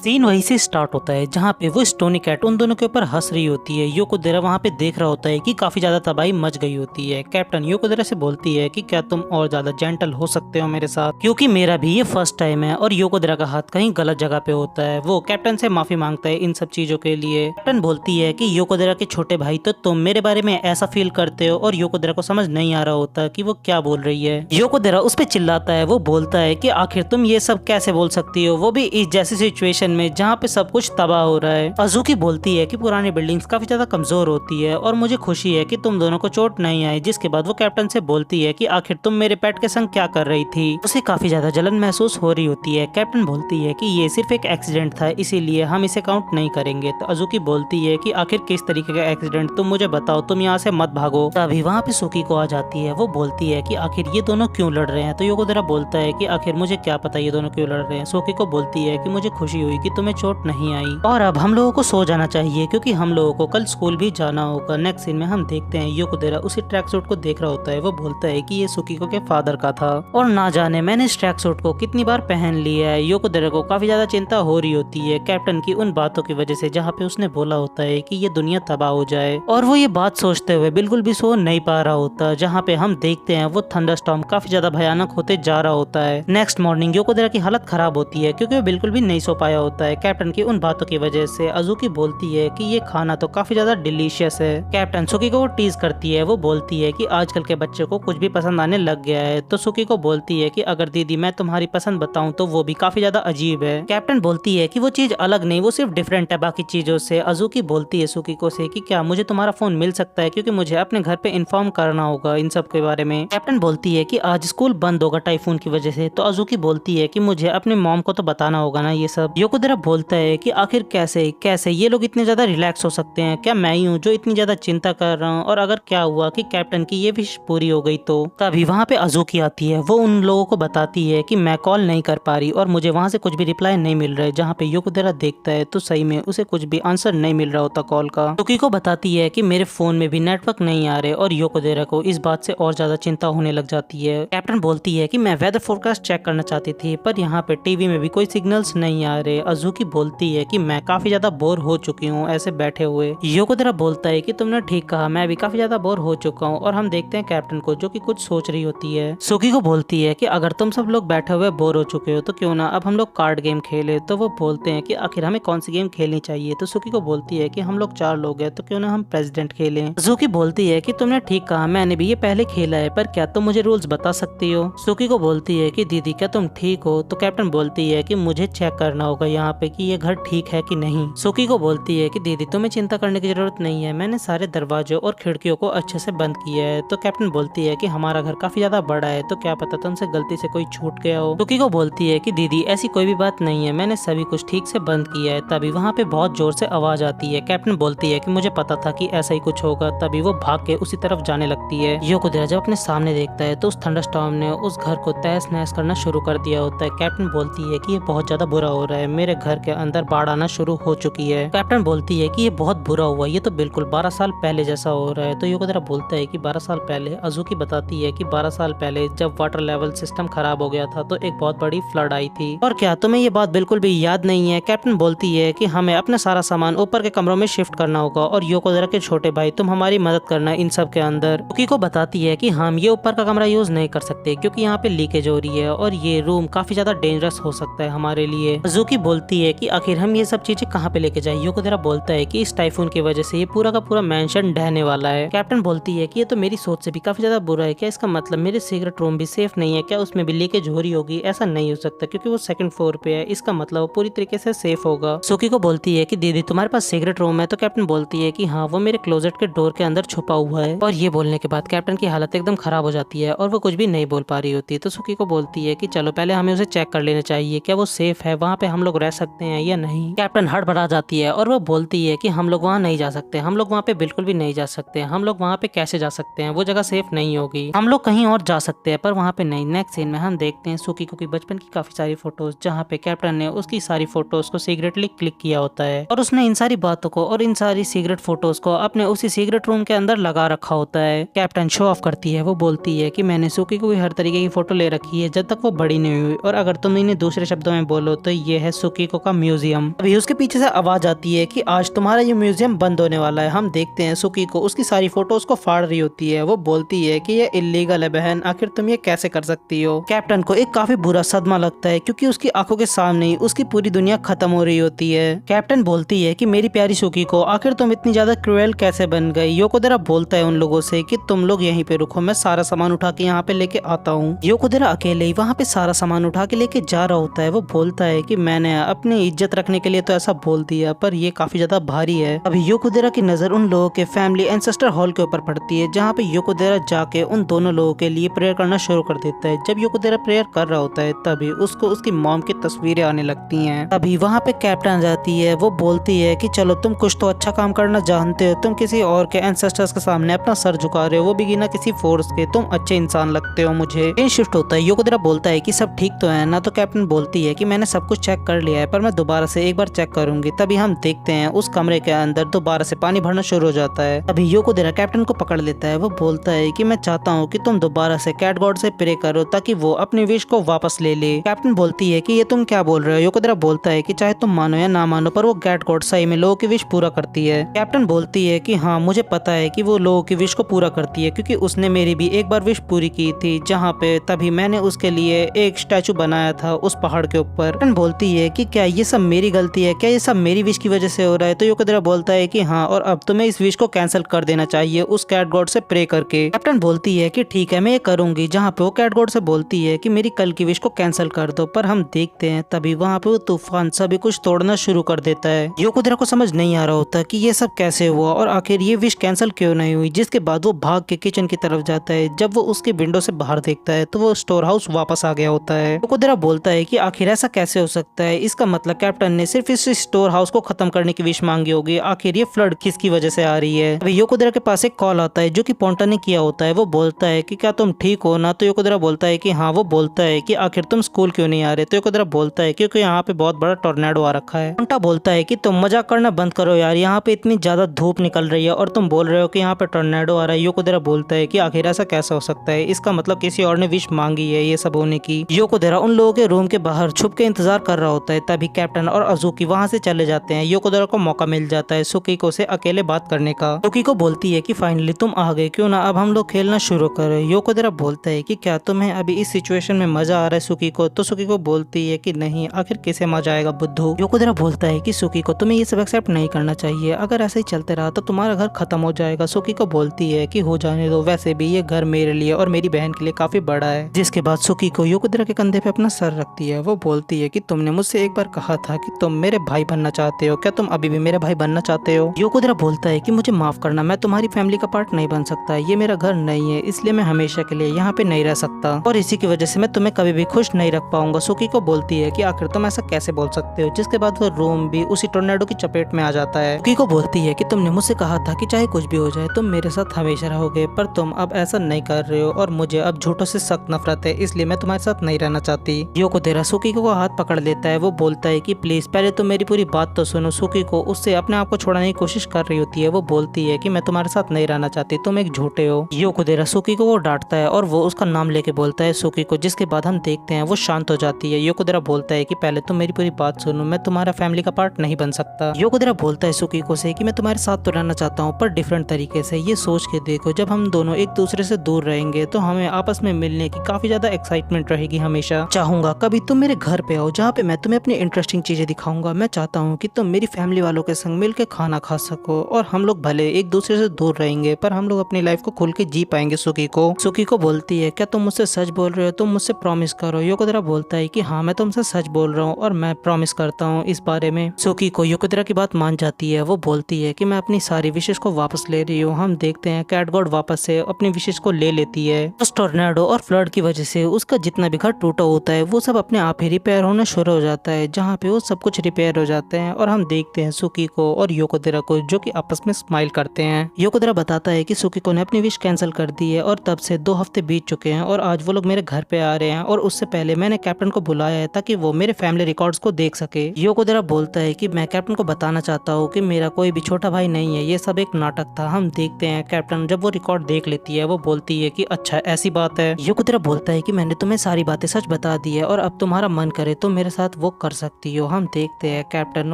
Scene वहीं से start होता है जहाँ पे वो स्टोनी कैट उन दोनों के ऊपर हंस रही होती है। योकोदेरा वहाँ पे देख रहा होता है कि काफी ज्यादा तबाही मच गई होती है। कैप्टन योकोदेरा से बोलती है कि क्या तुम और ज्यादा जेंटल हो सकते हो मेरे साथ, क्योंकि मेरा भी ये फर्स्ट टाइम है। और योकोदेरा का हाथ कहीं गलत जगह पे होता है। वो कैप्टन से माफी मांगता है इन सब चीजों के लिए। कैप्टन बोलती है कि योकोदेरा के छोटे भाई तो तुम मेरे बारे में ऐसा फील करते हो। और योकोदेरा को समझ नहीं आ रहा होता कि वो क्या बोल रही है। योकोदेरा उस पर चिल्लाता है। वो बोलता है कि आखिर तुम ये सब कैसे बोल सकती हो, वो भी इस जैसी सिचुएशन में जहाँ पे सब कुछ तबाह हो रहा है। अजुकी बोलती है कि पुरानी बिल्डिंग्स काफी ज्यादा कमजोर होती है और मुझे खुशी है कि तुम दोनों को चोट नहीं आई। जिसके बाद वो कैप्टन से बोलती है कि आखिर तुम मेरे पेट के संग क्या कर रही थी। उसे काफी ज्यादा जलन महसूस हो रही होती है। कैप्टन बोलती है कि ये सिर्फ एक एक्सीडेंट था, इसीलिए हम इसे काउंट नहीं करेंगे। तो अजुकी बोलती है कि आखिर किस तरीके का एक्सीडेंट, तुम मुझे बताओ, तुम यहाँ से मत भागो। तभी वहाँ पे सुकी को आ जाती है। वो बोलती है कि आखिर ये दोनों क्यों लड़ रहे हैं। तो योकोदेरा बोलता है कि आखिर मुझे क्या पता ये दोनों क्यों लड़ रहे हैं। सुकी को बोलती है कि मुझे खुशी हुई कि तुम्हें चोट नहीं आई और अब हम लोगों को सो जाना चाहिए क्योंकि हम लोगों को कल स्कूल भी जाना होगा। नेक्स्ट सीन में हम देखते हैं योकोदेरा उसी ट्रैक सूट को देख रहा होता है। वो बोलता है कि ये सुकीको के फादर का था और ना जाने मैंने इस ट्रैक सूट को कितनी बार पहन लिया है। योकोदेरा को काफी ज्यादा चिंता हो रही होती है कैप्टन की उन बातों की वजह से जहाँ पे उसने बोला होता है कि ये दुनिया तबाह हो जाए। और वो ये बात सोचते हुए बिल्कुल भी सो नहीं पा रहा होता। जहाँ पे हम देखते हैं वो थंडरस्टॉर्म काफी ज्यादा भयानक होते जा रहा होता है। नेक्स्ट मॉर्निंग योकोदेरा की हालत खराब होती है क्योंकि वो बिल्कुल भी नहीं सो पाया होता है कैप्टन की उन बातों की वजह से। अजुकी बोलती है कि ये खाना तो काफी ज्यादा डिलीशियस है। कैप्टन सुकी को टीज करती है। वो बोलती है कि आजकल के बच्चे को कुछ भी पसंद आने लग गया है। तो सुकी को बोलती है कि अगर दीदी मैं तुम्हारी पसंद बताऊं तो वो भी काफी ज्यादा अजीब है। कैप्टन बोलती है कि वो चीज अलग नहीं, वो सिर्फ डिफरेंट है बाकी चीजों से। अजुकी बोलती है सुकी को से कि क्या मुझे तुम्हारा फोन मिल सकता है क्योंकि मुझे अपने घर पे इन्फॉर्म करना होगा इन सब के बारे में। कैप्टन बोलती है कि आज स्कूल बंद होगा टाइफून की वजह से। तो अजुकी बोलती है कि मुझे अपने मॉम को तो बताना होगा ना ये सब। योकोदेरा बोलता है कि आखिर कैसे कैसे ये लोग इतने ज्यादा रिलैक्स हो सकते हैं, क्या मैं ही हूँ जो इतनी ज्यादा चिंता कर रहा हूँ। और अगर क्या हुआ कि कैप्टन की ये विश पूरी हो गई तो। तभी वहाँ पे अजुकी आती है। वो उन लोगों को बताती है कि मैं कॉल नहीं कर पा रही और मुझे वहाँ से कुछ भी रिप्लाई नहीं मिल रहा है। जहाँ पे योकोदेरा देखता है तो सही में उसे कुछ भी आंसर नहीं मिल रहा होता कॉल का। सुकी को बताती है कि मेरे फोन में भी नेटवर्क नहीं आ रहे और योकोदेरा को इस बात से और ज्यादा चिंता होने लग जाती है। कैप्टन बोलती है कि मैं वेदर फोरकास्ट चेक करना चाहती थी पर यहाँ पे टीवी में भी कोई सिग्नल्स नहीं आ रहे। अजुकी बोलती है कि मैं काफी ज्यादा बोर हो चुकी हूँ ऐसे बैठे हुए। योकोदेरा बोलता है कि तुमने ठीक कहा, मैं भी काफी ज्यादा बोर हो चुका हूँ। और हम देखते हैं कैप्टन को जो कि कुछ सोच रही होती है। सुकी को बोलती है कि अगर तुम सब लोग बैठे हुए बोर हो चुके हो तो क्यों ना अब हम लोग कार्ड गेम खेले। तो वो बोलते हैं कि आखिर हमें कौन सी गेम खेलनी चाहिए। तो सुकी को बोलती है कि हम लोग 4 लोग हैं तो क्यों ना हम प्रेसिडेंट खेलें। सुकी बोलती है कि तुमने ठीक कहा, मैंने भी ये पहले खेला है पर क्या तुम मुझे रूल्स बता सकती हो। सुकी को बोलती है कि दीदी क्या तुम ठीक हो। तो कैप्टन बोलती है कि मुझे चेक करना होगा यहाँ पे कि ये घर ठीक है कि नहीं। सुकी को बोलती है कि दीदी तुम्हें चिंता करने की जरूरत नहीं है, मैंने सारे दरवाजों और खिड़कियों को अच्छे से बंद किया है। तो कैप्टन बोलती है कि हमारा घर काफी ज्यादा बड़ा है तो क्या पता तुमसे गलती से कोई छूट गया हो। सुकी को बोलती है कि दीदी ऐसी कोई भी बात नहीं है, मैंने सभी कुछ ठीक से बंद किया है। तभी वहाँ पे बहुत जोर से आवाज आती है। कैप्टन बोलती है कि मुझे पता था कि ऐसा ही कुछ होगा। तभी वो भाग के उसी तरफ जाने लगती है। योकोदेरा जब अपने सामने देखता है तो उस थंडरस्टॉर्म ने उस घर को तहस नहस करना शुरू कर दिया होता है। कैप्टन बोलती है कि ये बहुत ज्यादा बुरा हो रहा है, मेरे घर के अंदर बाढ़ आना शुरू हो चुकी है। कैप्टन बोलती है कि ये बहुत बुरा हुआ, ये तो बिल्कुल 12 साल पहले जैसा हो रहा है। तो योकोदेरा बोलता है कि 12 साल पहले। अजुकी बताती है कि 12 साल पहले जब वाटर लेवल सिस्टम खराब हो गया था तो एक बहुत बड़ी फ्लड आई थी। और क्या तुम्हें ये बात बिल्कुल भी याद नहीं है। कैप्टन बोलती है कि हमें अपना सारा सामान ऊपर के कमरों में शिफ्ट करना होगा और योकोदेरा के छोटे भाई तुम हमारी मदद करना इन सब के अंदर। सुकी को बताती है कि हम ये ऊपर का कमरा यूज नहीं कर सकते क्योंकि यहाँ पे लीकेज हो रही है और ये रूम काफी ज्यादा डेंजरस हो सकता है हमारे लिए। अजुकी बोलती है कि आखिर हम ये सब चीजें कहाँ पे लेके जाए। योकोदेरा बोलता है कि इस टाइफून की वजह से ये पूरा का पूरा मेंशन ढहने वाला है। कैप्टन बोलती है कि ये तो मेरी सोच से भी काफी ज्यादा बुरा है, क्या इसका मतलब मेरे सीक्रेट रूम भी सेफ नहीं है, क्या उसमें भी लीकेज हो रही होगी। ऐसा नहीं हो सकता क्योंकि वो 2nd फ्लोर पे है, इसका मतलब वो पूरी तरीके से सेफ होगा। सुकी को बोलती है कि दीदी तुम्हारे पास सीक्रेट रूम है। तो कैप्टन बोलती है कि हाँ वो मेरे क्लोजेट के डोर के अंदर छुपा हुआ है। और ये बोलने के बाद कैप्टन की हालत एकदम खराब हो जाती है और वो कुछ भी नहीं बोल पा रही होती। तो सुकी को बोलती है कि चलो पहले हमें उसे चेक कर लेना चाहिए, क्या वो सेफ है, वहाँ पे हम लोग रह सकते हैं या नहीं। कैप्टन हड़बड़ा जाती है और वो बोलती है कि हम लोग वहाँ नहीं जा सकते, हम लोग वहाँ पे बिल्कुल भी नहीं जा सकते, हम लोग वहाँ पे कैसे जा सकते हैं, वो जगह सेफ नहीं होगी, हम लोग कहीं और जा सकते हैं पर वहाँ पे नहीं। नेक्स्ट सीन में हम देखते हैं सुकीको की बचपन की काफी सारी फोटोज जहाँ पे कैप्टन ने उसकी सारी फोटोज को सीक्रेटली क्लिक किया होता है और उसने इन सारी बातों को और इन सारी सीक्रेट फोटोज को अपने उसी सीक्रेट रूम के अंदर लगा रखा होता है। कैप्टन शो ऑफ करती है। वो बोलती है कि मैंने सुकीको की हर तरीके की फोटो ले रखी है जब तक वो बड़ी नहीं हुई और अगर तुम इन्हें दूसरे शब्दों में बोलो तो ये है सुकी सुकीको का म्यूजियम। अभी उसके पीछे से आवाज आती है कि आज तुम्हारा ये म्यूजियम बंद होने वाला है। हम देखते हैं सुकीको उसकी सारी फोटोज को फाड़ रही होती है। वो बोलती है कि ये इलीगल है बहन, आखिर तुम ये कैसे कर सकती हो। कैप्टन को एक काफी बुरा सदमा लगता है क्योंकि उसकी आंखों के सामने ही उसकी पूरी दुनिया खत्म हो रही होती है। कैप्टन बोलती है कि मेरी प्यारी सुकीको, आखिर तुम इतनी ज्यादा क्रूएल कैसे बन गई। योकोदेरा बोलता है उन लोगों से कि तुम लोग यहीं पे रुको, मैं सारा सामान उठा के यहाँ पे लेके आता हूँ। योकोदेरा अकेले ही वहाँ पे सारा सामान उठा के लेके जा रहा होता है। वो बोलता है कि मैंने अपनी इज्जत रखने के लिए तो ऐसा बोल दिया, पर ये काफी ज्यादा भारी है। अभी योकोदेरा की नजर उन लोगों के फैमिली एंसेस्टर हॉल के ऊपर पड़ती है, जहाँ पे योकोदेरा जाके उन दोनों लोगों के लिए प्रेयर करना शुरू कर देता है। जब योकोदेरा प्रेयर कर रहा होता है तभी उसको उसकी मॉम की तस्वीरें आने लगती हैं। अभी वहाँ पे कैप्टन आ जाती है। वो बोलती है कि चलो तुम कुछ तो अच्छा काम करना जानते हो, तुम किसी और के एंसेस्टर्स के सामने अपना सर झुका रहे हो, वो भी बिना किसी फोर्स के। तुम अच्छे इंसान लगते हो मुझे। इन शिफ्ट होता है। योकोदेरा बोलता है कि सब ठीक तो है ना। तो कैप्टन बोलती है कि मैंने सब कुछ चेक कर लिया है, पर मैं दोबारा से एक बार चेक करूंगी। तभी हम देखते हैं उस कमरे के अंदर दोबारा से पानी भरना शुरू हो जाता है। अभी योकोदेरा कैप्टन को पकड़ लेता है। वो बोलता है कि मैं चाहता हूँ कि तुम दोबारा से कैट गॉड से प्रे करो ताकि वो अपनी विश को वापस ले ले। कैप्टन बोलती है कि ये तुम क्या बोल रहे हो। योकोदेरा बोलता है कि चाहे तुम मानो या ना मानो, पर वो कैट गॉड सही में लोगों की विश पूरा करती है। कैप्टन बोलती है कि हाँ, मुझे पता है कि वो लोगों की विश को पूरा करती है, क्योंकि उसने मेरी भी एक बार विश पूरी की थी, जहाँ पे तभी मैंने उसके लिए एक स्टैचू बनाया था उस पहाड़ के ऊपर। कैप्टन बोलती है कि क्या ये सब मेरी गलती है, क्या ये सब मेरी विश की वजह से हो रहा है। तो योकोदेरा बोलता है कि हाँ, और अब तुम्हें इस विश को कैंसिल कर देना चाहिए उस कैट गॉड से प्रे करके। कैप्टन बोलती है कि ठीक है, मैं ये करूंगी। जहाँ पे वो कैट गॉड से बोलती है कि मेरी कल की विश को कैंसिल कर दो, पर हम देखते हैं तभी वहाँ पे वो तूफान सभी कुछ तोड़ना शुरू कर देता है। योकोदेरा को समझ नहीं आ रहा होता कि ये सब कैसे हुआ और आखिर ये विश कैंसिल क्यों नहीं हुई। जिसके बाद वो भाग के किचन की तरफ जाता है। जब वो उसके विंडो से बाहर देखता है तो वो स्टोर हाउस वापस आ गया होता है। योकोदेरा बोलता है कि आखिर ऐसा कैसे हो सकता है। इसका मतलब कैप्टन ने सिर्फ इस स्टोर हाउस को खत्म करने की विश मांगी होगी। आखिर ये फ्लड किसकी वजह से आ रही है। अभी योकोदेरा के पास एक कॉल आता है जो कि पोंटा ने किया होता है। वो बोलता है कि क्या तुम ठीक हो ना। तो योकोदेरा बोलता है कि हाँ। वो बोलता है कि आखिर तुम स्कूल क्यों नहीं आ रहे। तो योकोदेरा बोलता है क्योंकि यहाँ पे बहुत बड़ा टोर्नेडो आ रखा है। पोंटा बोलता है कि तुम मजाक करना बंद करो यार, यहाँ पे इतनी ज्यादा धूप निकल रही है और तुम बोल रहे हो कि यहाँ पे टोर्नेडो आ रहा है। योकोदेरा बोलता है कि आखिर ऐसा कैसे हो सकता है। इसका मतलब किसी और ने विश मांगी है ये सब होने की। योकोदेरा उन लोगों के रूम के बाहर छुप के इंतजार कर रहा होता है। तभी कैप्टन और अजुकी वहाँ से चले जाते हैं। योकोदेरा को मौका मिल जाता है सुकीको से अकेले बात करने का। सुकीको बोलती है कि फाइनली तुम आ गए, क्यों ना अब हम लोग खेलना शुरू करें। योकोदेरा बोलता है कि क्या तुम्हें अभी इस सिचुएशन में मजा आ रहा है सुकीको। तो सुकीको बोलती है कि नहीं, आखिर किसे मजा आएगा बुद्धू। योकोदेरा बोलता है कि सुकीको तुम्हें ये सब एक्सेप्ट नहीं करना चाहिए, अगर ऐसे ही चलते रहा तो तुम्हारा घर खत्म हो जाएगा। सुकीको बोलती है कि हो जाने दो, वैसे भी ये घर मेरे लिए और मेरी बहन के लिए काफी बड़ा है। जिसके बाद सुकीको योकोदेरा के कंधे पे अपना सर रखती है। वो बोलती है कि तुमने मुझसे एक बार कहा था कि तुम मेरे भाई बनना चाहते हो, क्या तुम अभी भी मेरे भाई बनना चाहते हो। योकोदेरा बोलता है कि मुझे माफ करना, मैं तुम्हारी फैमिली का पार्ट नहीं बन सकता, ये मेरा घर नहीं है, इसलिए मैं हमेशा के लिए यहाँ पे नहीं रह सकता और इसी की वजह से मैं तुम्हें कभी भी खुश नहीं रख पाऊंगा। सुकीको बोलती है कि आखिर तुम ऐसा कैसे बोल सकते हो। जिसके बाद वो रूम भी उसी टोर्नेडो की चपेट में आ जाता है। सुकीको बोलती है कि तुमने मुझसे कहा था कि चाहे कुछ भी हो जाए तुम मेरे साथ हमेशा रहोगे, पर तुम अब ऐसा नहीं कर रहे हो और मुझे अब झूठों से सख्त नफरत है, इसलिए मैं तुम्हारे साथ नहीं रहना चाहती। योकोदेरा सुकीको को हाथ पकड़ लेता है। वो बोलता है कि प्लीज पहले तो मेरी पूरी बात तो सुनो। सुकीको उससे अपने आप को छुड़ाने की कोशिश कर रही होती है। वो बोलती है कि मैं तुम्हारे साथ नहीं रहना चाहती, तुम एक झूठे हो। योकोदेरा सुकीको को डांटता है और वो उसका नाम लेके बोलता है सुकीको, जिसके बाद हम देखते हैं वो शांत हो जाती है। योकोदेरा बोलता है कि पहले तुम मेरी पूरी बात सुनो, मैं तुम्हारा फैमिली का पार्ट नहीं बन सकता। योकोदेरा बोलता है सुकीको से कि मैं तुम्हारे साथ तो रहना चाहता हूँ, पर डिफरेंट तरीके से। ये सोच के देखो, जब हम दोनों एक दूसरे से दूर रहेंगे तो हमें आपस में मिलने की काफी ज्यादा एक्साइटमेंट रहेगी। हमेशा चाहूंगा कभी तुम मेरे घर पे आओ, जहाँ पे मैं तुम्हें अपनी इंटरेस्टिंग चीजें दिखाऊंगा। मैं चाहता हूँ कि तुम मेरी फैमिली वालों के संग मिल के खाना खा सको और हम लोग भले एक दूसरे से दूर रहेंगे पर हम लोग अपनी लाइफ को खुल के जी पाएंगे। सुकीको बोलती है क्या तुम मुझसे सच बोल रहे हो, तुम मुझसे प्रॉमिस करो। योकोदेरा बोलता है कि हाँ, मैं तुमसे सच बोल रहा हूँ और मैं प्रॉमिस करता हूँ इस बारे में। सुकीको योकोदेरा की बात मान जाती है। वो बोलती है कि मैं अपनी सारी विशेष को वापस ले रही हूँ। हम देखते हैं कैट गॉड वापस से अपनी विशेष को ले लेती है। उस टोर्नेडो और फ्लड की वजह से उसका जितना भी घर टूटा होता है वो सब अपने आप ही रिपेयर होना शुरू हो जाता है, जहाँ पे वो सब कुछ रिपेयर हो जाते हैं और हम देखते हैं सुकीको और योकोदेरा को जो कि आपस में स्माइल करते हैं। योकोदेरा बताता है कि सुकीको ने अपनी विश कैंसिल कर दी है और तब से 2 हफ्ते बीत चुके हैं और आज वो लोग मेरे घर पे आ रहे हैं और उससे पहले मैंने कैप्टन को बुलाया है ताकि वो मेरे फैमिली रिकॉर्ड्स को देख सके। योकोदेरा बोलता है कि मैं कैप्टन को बताना चाहता हूँ कि मेरा कोई भी छोटा भाई नहीं है, ये सब एक नाटक था। हम देखते हैं कैप्टन जब वो रिकॉर्ड देख लेती है वो बोलती है कि अच्छा ऐसी बात है। योकोदेरा बोलता है कि मैंने तुम्हें सारी बातें सच बता दी है और अब तुम्हारा मन करे तो मेरे साथ वो कर सकती हो। हम देखते हैं कैप्टन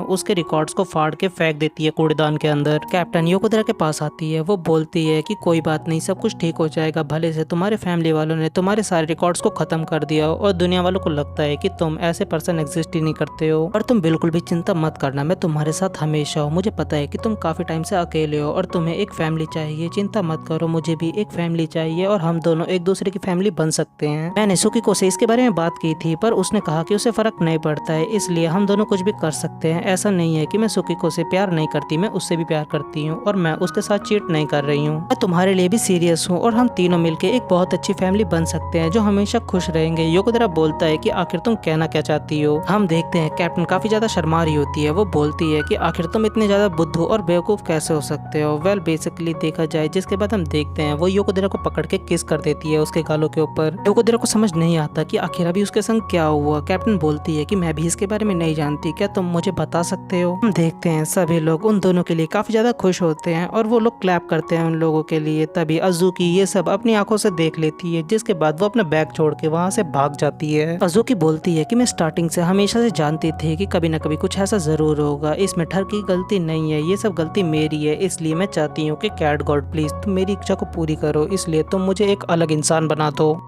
उसके रिकॉर्ड्स को फाड़ के फेंक देती है कूड़ेदान के अंदर। कैप्टन योकोदरा के पास आती है, वो बोलती है कि कोई बात नहीं, सब कुछ ठीक हो जाएगा, भले से तुम्हारे फैमिली वालों ने तुम्हारे सारे रिकॉर्ड्स को खत्म कर दिया और दुनिया वालों को लगता है कि तुम ऐसे पर्सन एग्जिस्ट ही नहीं करते हो। और तुम बिल्कुल भी चिंता मत करना, मैं तुम्हारे साथ हमेशा हूँ। मुझे पता है कि तुम काफी टाइम से अकेले हो और तुम्हें एक फैमिली चाहिए, चिंता मत करो, मुझे भी एक फैमिली चाहिए और हम दोनों एक दूसरे की फैमिली बन सकते हैं। मैंने सुकीको से इसके बारे में बात की थी, पर उसने कहा कि उसे फर्क नहीं पड़ता है, इसलिए हम दोनों कुछ भी कर सकते हैं। ऐसा नहीं है कि मैं सुकीको से प्यार नहीं करती, मैं उससे भी प्यार करती हूँ और मैं उसके साथ चीट नहीं कर रही हूँ। मैं तुम्हारे लिए भी सीरियस हूँ और हम तीनों मिलकर एक बहुत अच्छी फैमिली बन सकते हैं जो हमेशा खुश रहेंगे। योकोदरा बोलता है कि आखिर तुम कहना क्या चाहती हो। हम देखते हैं कैप्टन काफी ज्यादा शर्मा रही होती है, वो बोलती है कि आखिर तुम इतने ज्यादा बुद्धू और बेवकूफ कैसे हो सकते हो। वेल बेसिकली देखा जाए, जिसके बाद हम देखते हैं वो योकोदरा को पकड़ के किस कर देती है उसके गालों के ऊपर। योकोदरा को समझ नहीं आता कि आखिर अभी उसके संग क्या हुआ। कैप्टन बोलती है कि मैं भी इसके बारे में नहीं जानती, क्या तुम मुझे बता सकते हो। हम देखते हैं सभी लोग उन दोनों के लिए काफी ज्यादा खुश होते हैं और वो लोग क्लैप करते हैं उन लोगों के लिए। तभी अजुकी ये सब अपनी आंखों से देख लेती है, जिसके बाद वो अपना बैग छोड़ के वहाँ से भाग जाती है। अजुकी बोलती है कि मैं स्टार्टिंग से हमेशा से जानती थी कि कभी न कभी कुछ ऐसा जरूर होगा, इसमें ठर की गलती नहीं है, ये सब गलती मेरी है, इसलिए मैं चाहती हूँ कि कैट गॉड प्लीज तुम मेरी इच्छा को पूरी करो, इसलिए तुम मुझे एक अलग इंसान बना दो।